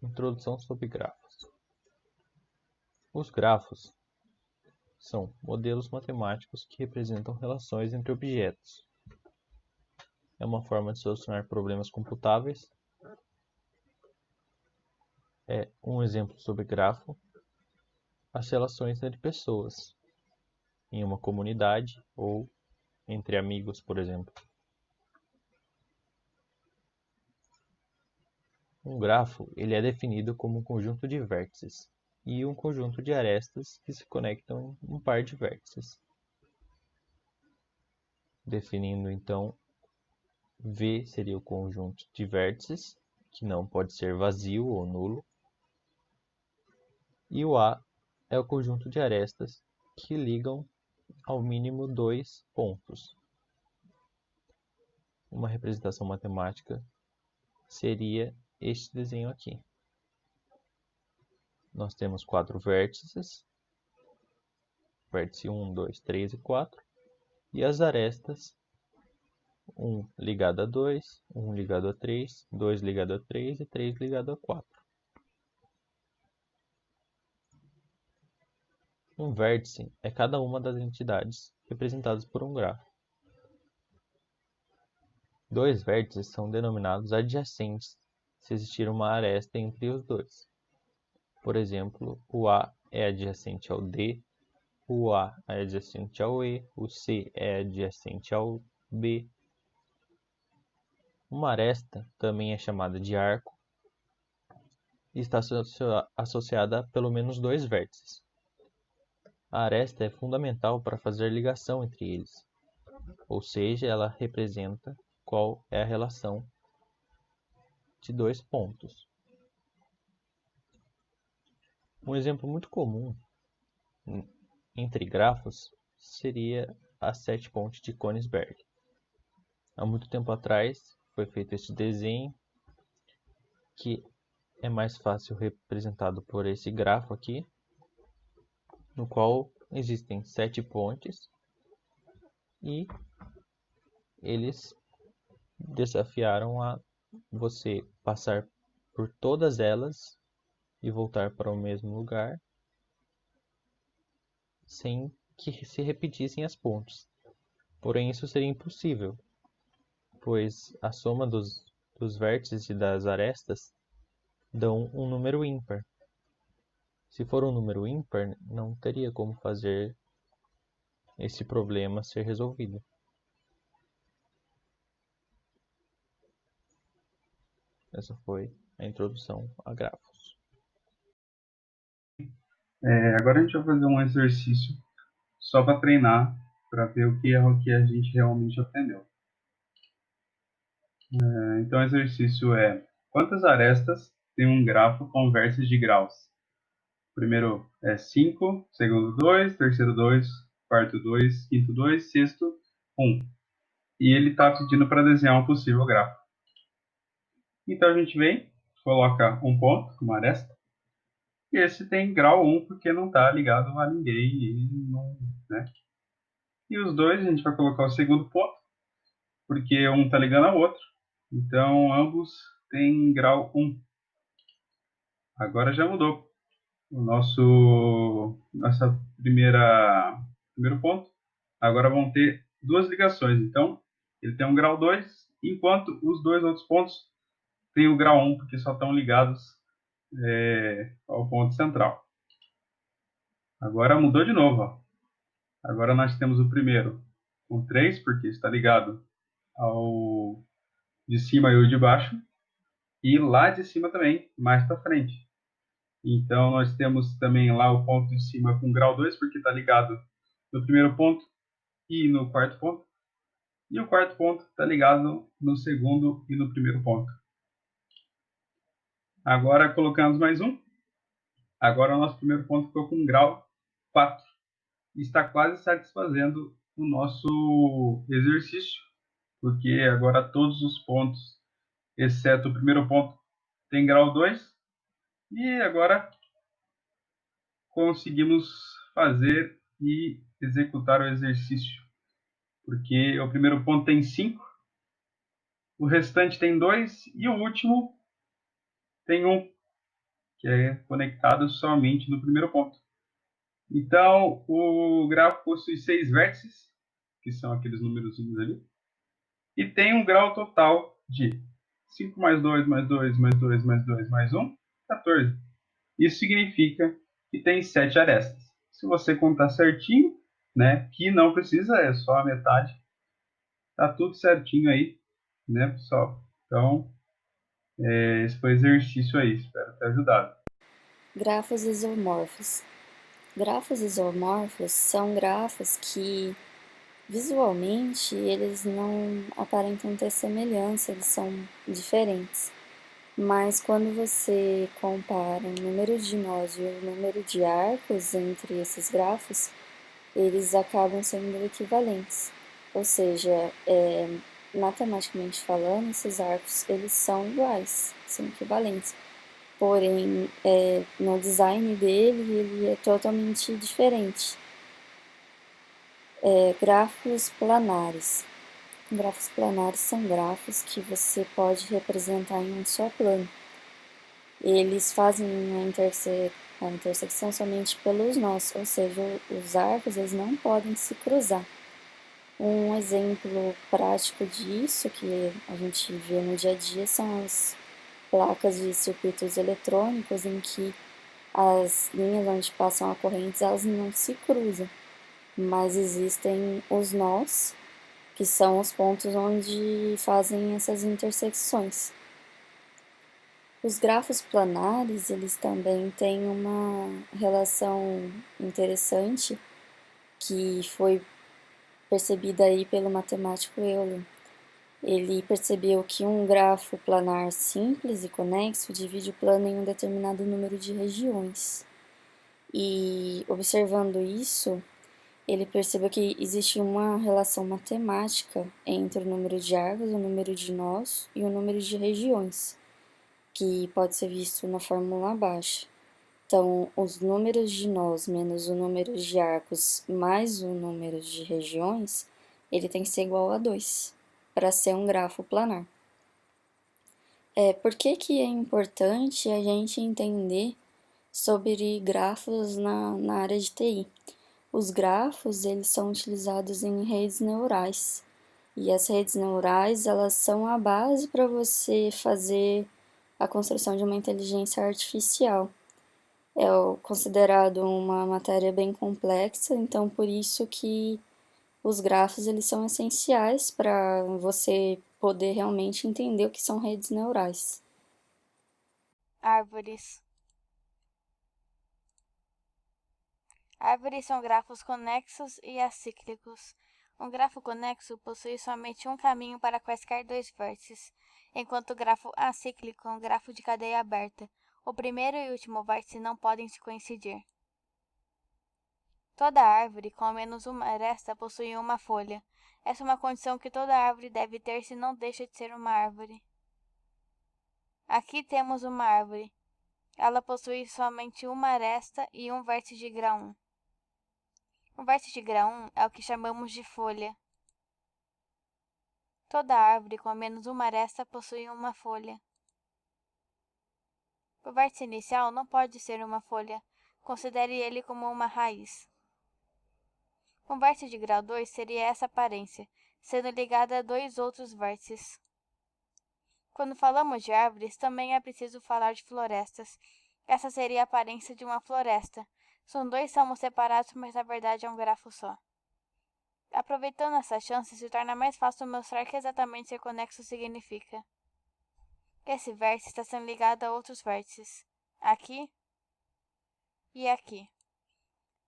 Introdução sobre grafos. Os grafos são modelos matemáticos que representam relações entre objetos. É uma forma de solucionar problemas computáveis. É um exemplo sobre grafo. As relações entre pessoas, em uma comunidade ou entre amigos, por exemplo. Um grafo ele é definido como um conjunto de vértices e um conjunto de arestas que se conectam em um par de vértices. Definindo então, V seria o conjunto de vértices, que não pode ser vazio ou nulo, e o A é o conjunto de arestas que ligam ao mínimo dois pontos. Uma representação matemática seria este desenho aqui. Nós temos 4 vértices, vértice 1, 2, 3 e 4, e as arestas, 1 ligado a 2, 1 ligado a 3, 2 ligado a 3 e 3 ligado a 4. Um vértice é cada uma das entidades representadas por um grafo. Dois vértices são denominados adjacentes se existir uma aresta entre os dois. Por exemplo, o A é adjacente ao D, o A é adjacente ao E, o C é adjacente ao B. Uma aresta também é chamada de arco e está associada a pelo menos dois vértices. A aresta é fundamental para fazer ligação entre eles, ou seja, ela representa qual é a relação de dois pontos. Um exemplo muito comum entre grafos seria a 7 ponte de Königsberg. Há muito tempo atrás foi feito este desenho, que é mais fácil representado por esse grafo aqui, no qual existem 7 pontes e eles desafiaram a você passar por todas elas e voltar para o mesmo lugar sem que se repetissem as pontes. Porém, isso seria impossível, pois a soma dos vértices e das arestas dão um número ímpar. Se for um número ímpar, não teria como fazer esse problema ser resolvido. Essa foi a introdução a grafos. Agora a gente vai fazer um exercício só para treinar, para ver o que a gente realmente aprendeu. Então o exercício é: quantas arestas tem um grafo com vértices de graus? Primeiro é 5, segundo 2, terceiro 2, quarto 2, quinto 2, sexto 1. E ele está pedindo para desenhar um possível grafo. Então a gente vem, coloca um ponto, uma aresta, e esse tem grau 1 porque não está ligado a ninguém. Né? E os dois a gente vai colocar o segundo ponto, porque um está ligando ao outro. Então ambos têm grau 1. Agora já mudou o nossa primeiro ponto. Agora vão ter duas ligações. Então ele tem um grau 2, enquanto os dois outros pontos têm o grau 1, porque só estão ligados ao ponto central. Agora mudou de novo. Ó. Agora nós temos o primeiro com 3, porque está ligado ao de cima e o de baixo. E lá de cima também, mais para frente. Então nós temos também lá o ponto de cima com grau 2, porque está ligado no primeiro ponto e no quarto ponto. E o quarto ponto está ligado no segundo e no primeiro ponto. Agora colocamos mais um. Agora o nosso primeiro ponto ficou com grau 4. Está quase satisfazendo o nosso exercício, porque agora todos os pontos, exceto o primeiro ponto, tem grau 2. E agora conseguimos fazer e executar o exercício, porque o primeiro ponto tem 5, o restante tem 2 e o último tem 1. que é conectado somente no primeiro ponto. Então, o grafo possui 6 vértices, que são aqueles númerozinhos ali, e tem um grau total de 5 mais 2, mais 2, mais 2, mais 2, mais 1, 14. Isso significa que tem 7 arestas. Se você contar certinho, né, que não precisa, é só a metade, tá tudo certinho aí, né, pessoal? Então, esse foi o exercício aí, espero ter ajudado. Grafos isomorfos. Grafos isomorfos são grafos que, visualmente, eles não aparentam ter semelhança, eles são diferentes. Mas quando você compara o número de nós e o número de arcos entre esses grafos, eles acabam sendo equivalentes. Ou seja, matematicamente falando, esses arcos eles são iguais, são equivalentes. Porém, no design dele, ele é totalmente diferente. Grafos planares. Grafos planares são grafos que você pode representar em um só plano. Eles fazem a intersecção somente pelos nós, ou seja, os arcos eles não podem se cruzar. Um exemplo prático disso que a gente vê no dia a dia são as placas de circuitos eletrônicos em que as linhas onde passam a corrente elas não se cruzam, mas existem os nós, que são os pontos onde fazem essas intersecções. Os grafos planares, eles também têm uma relação interessante que foi percebida aí pelo matemático Euler. Ele percebeu que um grafo planar simples e conexo divide o plano em um determinado número de regiões. E observando isso, ele percebeu que existe uma relação matemática entre o número de arcos, o número de nós e o número de regiões, que pode ser visto na fórmula abaixo. Então, os números de nós menos o número de arcos mais o número de regiões, ele tem que ser igual a 2 para ser um grafo planar. Por que é importante a gente entender sobre grafos na área de TI? Os grafos, eles são utilizados em redes neurais. E as redes neurais, elas são a base para você fazer a construção de uma inteligência artificial. É considerado uma matéria bem complexa, então por isso que os grafos eles são essenciais para você poder realmente entender o que são redes neurais. Árvores. Árvores são grafos conexos e acíclicos. Um grafo conexo possui somente um caminho para quaisquer dois vértices, enquanto o grafo acíclico é um grafo de cadeia aberta. O primeiro e o último vértice não podem se coincidir. Toda árvore com ao menos uma aresta possui uma folha. Essa é uma condição que toda árvore deve ter, se não deixa de ser uma árvore. Aqui temos uma árvore. Ela possui somente uma aresta e um vértice de grau 1. O vértice de grau 1 é o que chamamos de folha. Toda árvore com ao menos uma aresta possui uma folha. O vértice inicial não pode ser uma folha. Considere ele como uma raiz. Um vértice de grau 2 seria essa aparência, sendo ligada a dois outros vértices. Quando falamos de árvores, também é preciso falar de florestas. Essa seria a aparência de uma floresta. São dois salmos separados, mas na verdade é um grafo só. Aproveitando essa chance, se torna mais fácil mostrar que exatamente ser conexo significa. Esse vértice está sendo ligado a outros vértices, aqui e aqui.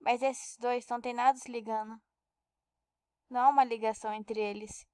Mas esses dois não têm nada se ligando. Não há uma ligação entre eles.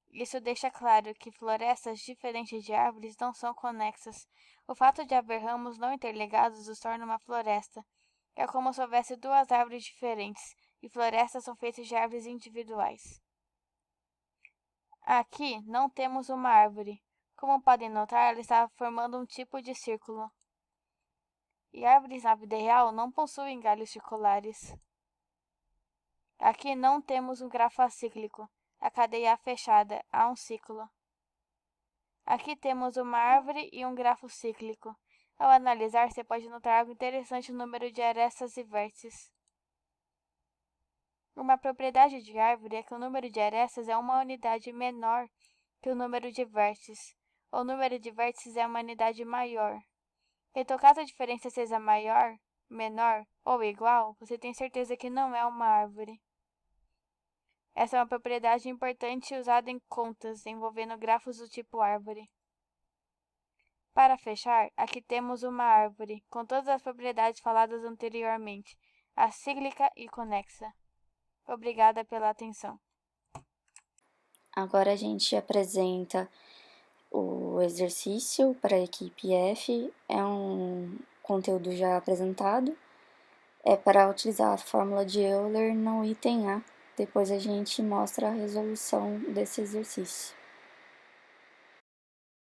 Isso deixa claro que florestas diferentes de árvores não são conexas. O fato de haver ramos não interligados os torna uma floresta. É como se houvesse duas árvores diferentes, e florestas são feitas de árvores individuais. Aqui não temos uma árvore. Como podem notar, ela está formando um tipo de círculo. E árvores na vida real não possuem galhos circulares. Aqui não temos um grafo acíclico. A cadeia é fechada, há um ciclo. Aqui temos uma árvore e um grafo cíclico. Ao analisar, você pode notar algo interessante no número de arestas e vértices. Uma propriedade de árvore é que o número de arestas é uma unidade menor que o número de vértices. O número de vértices é uma unidade maior. Então, caso a diferença seja maior, menor ou igual, você tem certeza que não é uma árvore. Essa é uma propriedade importante usada em contas envolvendo grafos do tipo árvore. Para fechar, aqui temos uma árvore, com todas as propriedades faladas anteriormente, acíclica e conexa. Obrigada pela atenção. Agora a gente apresenta o exercício para a equipe F. É um conteúdo já apresentado. É para utilizar a fórmula de Euler no item A. Depois a gente mostra a resolução desse exercício.